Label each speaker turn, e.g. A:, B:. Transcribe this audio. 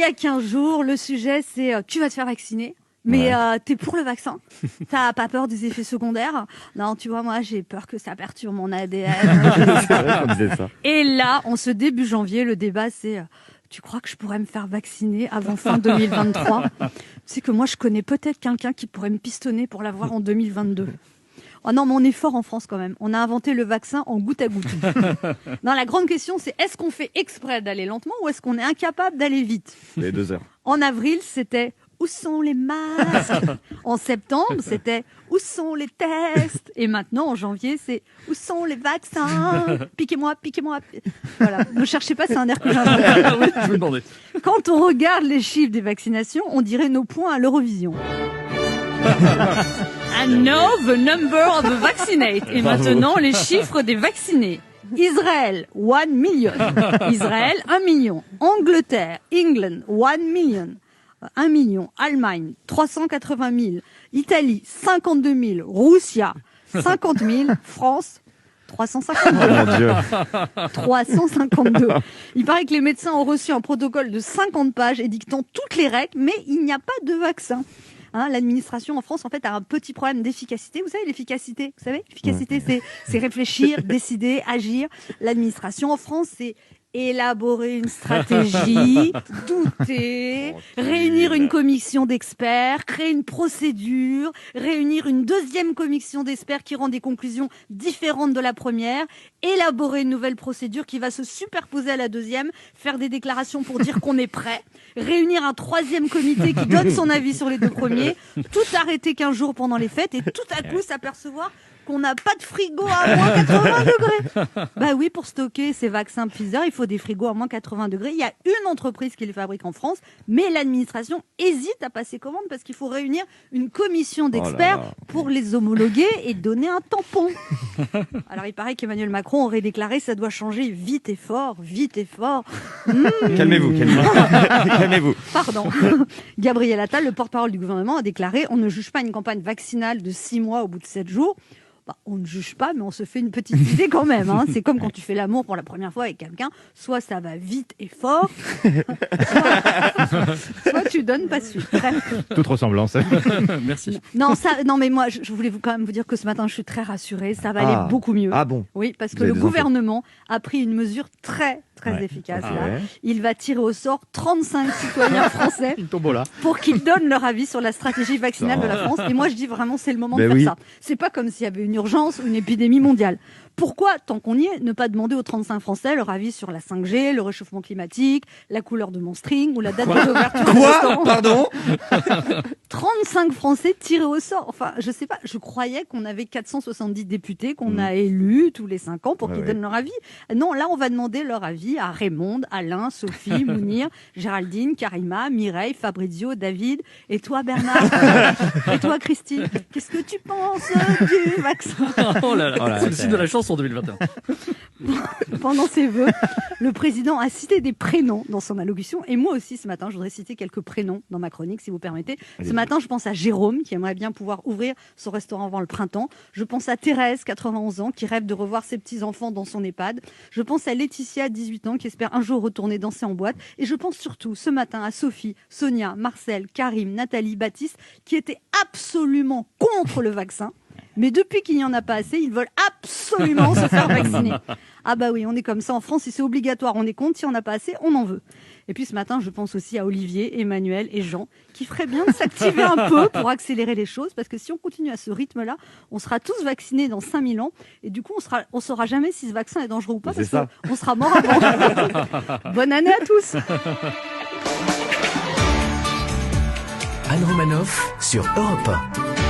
A: a 15 jours, le sujet c'est tu vas te faire vacciner. Mais t'es pour le vaccin? T'as pas peur des effets secondaires? Non, tu vois, moi j'ai peur que ça perturbe mon ADN.
B: C'est vrai qu'on disait ça.
A: Et là, en ce début janvier, le débat c'est tu crois que je pourrais me faire vacciner avant fin 2023? Tu sais que moi je connais peut-être quelqu'un qui pourrait me pistonner pour l'avoir en 2022. Oh non, mais on est fort en France quand même. On a inventé le vaccin en goutte à goutte. Non, la grande question, c'est est-ce qu'on fait exprès d'aller lentement ou est-ce qu'on est incapable d'aller vite?
B: Les 2 heures.
A: En avril, c'était où sont les masques? En septembre, c'était où sont les tests? Et maintenant, en janvier, c'est où sont les vaccins? Piquez-moi, piquez-moi. Voilà. Ne cherchez pas, c'est un air que j'invente.
C: Oui, je me demandais.
A: Quand on regarde les chiffres des vaccinations, on dirait nos points à l'Eurovision. And now the number of the vaccinated. Et maintenant, les chiffres des vaccinés. Israël, 1 million. Israël, 1 million. Angleterre, England, 1 million. 1 million. Allemagne, 380 000. Italie, 52 000. Russia, 50 000. France, 352.
B: Oh mon Dieu.
A: 352. Il paraît que les médecins ont reçu un protocole de 50 pages édictant toutes les règles, mais il n'y a pas de vaccin. L'administration en France, en fait, a un petit problème d'efficacité. Vous savez, l'efficacité, l'efficacité, c'est réfléchir, décider, agir. L'administration en France, c'est élaborer une stratégie, douter, réunir une commission d'experts, créer une procédure, réunir une deuxième commission d'experts qui rend des conclusions différentes de la première, élaborer une nouvelle procédure qui va se superposer à la deuxième, faire des déclarations pour dire qu'on est prêt, réunir un troisième comité qui donne son avis sur les 2 premiers, tout arrêter 15 jours pendant les fêtes et tout à coup s'apercevoir qu'on n'a pas de frigo à moins 80 degrés. Bah oui, pour stocker ces vaccins Pfizer, il faut des frigos à moins 80 degrés. Il y a une entreprise qui les fabrique en France, mais l'administration hésite à passer commande parce qu'il faut réunir une commission d'experts pour les homologuer et donner un tampon. Alors il paraît qu'Emmanuel Macron aurait déclaré ça doit changer vite et fort, vite et fort.
B: Calmez-vous, calmez-vous. Calmez-vous.
A: Pardon. Gabriel Attal, le porte-parole du gouvernement, a déclaré on ne juge pas une campagne vaccinale de 6 mois au bout de 7 jours. On ne juge pas, mais on se fait une petite idée quand même. C'est comme quand tu fais l'amour pour la première fois avec quelqu'un. Soit ça va vite et fort, soit tu donnes pas suite. Bref.
D: Toute ressemblance.
C: Merci.
A: Non, mais moi, je voulais quand même vous dire que ce matin, je suis très rassurée. Ça va aller beaucoup mieux.
B: Ah bon?
A: Oui, parce que
B: Vous avez
A: le
B: des
A: gouvernement a pris une mesure très efficace.
B: Ah
A: là.
B: ouais.
A: Il va tirer au sort 35 citoyens français
D: Une tombola.
A: pour qu'ils donnent leur avis sur la stratégie vaccinale de la France. Et moi, je dis vraiment, c'est le moment de faire ça. C'est pas comme s'il y avait une urgence ou une épidémie mondiale. Pourquoi, tant qu'on y est, ne pas demander aux 35 Français leur avis sur la 5G, le réchauffement climatique, la couleur de mon string ou la date de l'ouverture du restaurant?
B: Pardon?
A: 35 Français tirés au sort. Enfin, je sais pas, je croyais qu'on avait 470 députés qu'on a élus tous les 5 ans pour qu'ils donnent leur avis. Non, là, on va demander leur avis à Raymond, Alain, Sophie, Mounir, Géraldine, Karima, Mireille, Fabrizio, David, et toi, Bernard, et toi, Christine. Qu'est-ce que tu penses du vaccin?
C: Oh là là, c'est le signe de la chance en 2021.
A: Pendant ses vœux, le président a cité des prénoms dans son allocution. Et moi aussi, ce matin, je voudrais citer quelques prénoms dans ma chronique, si vous permettez. Ce matin, je pense à Jérôme, qui aimerait bien pouvoir ouvrir son restaurant avant le printemps. Je pense à Thérèse, 91 ans, qui rêve de revoir ses petits-enfants dans son EHPAD. Je pense à Laetitia, 18 ans, qui espère un jour retourner danser en boîte. Et je pense surtout, ce matin, à Sophie, Sonia, Marcel, Karim, Nathalie, Baptiste, qui étaient absolument contre le vaccin. Mais depuis qu'il n'y en a pas assez, ils veulent absolument se faire vacciner. Ah bah oui, on est comme ça. En France, si c'est obligatoire, on est contre. Si on n'a pas assez, on en veut. Et puis ce matin, je pense aussi à Olivier, Emmanuel et Jean, qui feraient bien de s'activer un peu pour accélérer les choses. Parce que si on continue à ce rythme-là, on sera tous vaccinés dans 5000 ans. Et du coup, on saura jamais si ce vaccin est dangereux ou pas. Parce qu'on sera mort avant. Bonne année à tous.
E: Anne Romanoff sur Europe 1.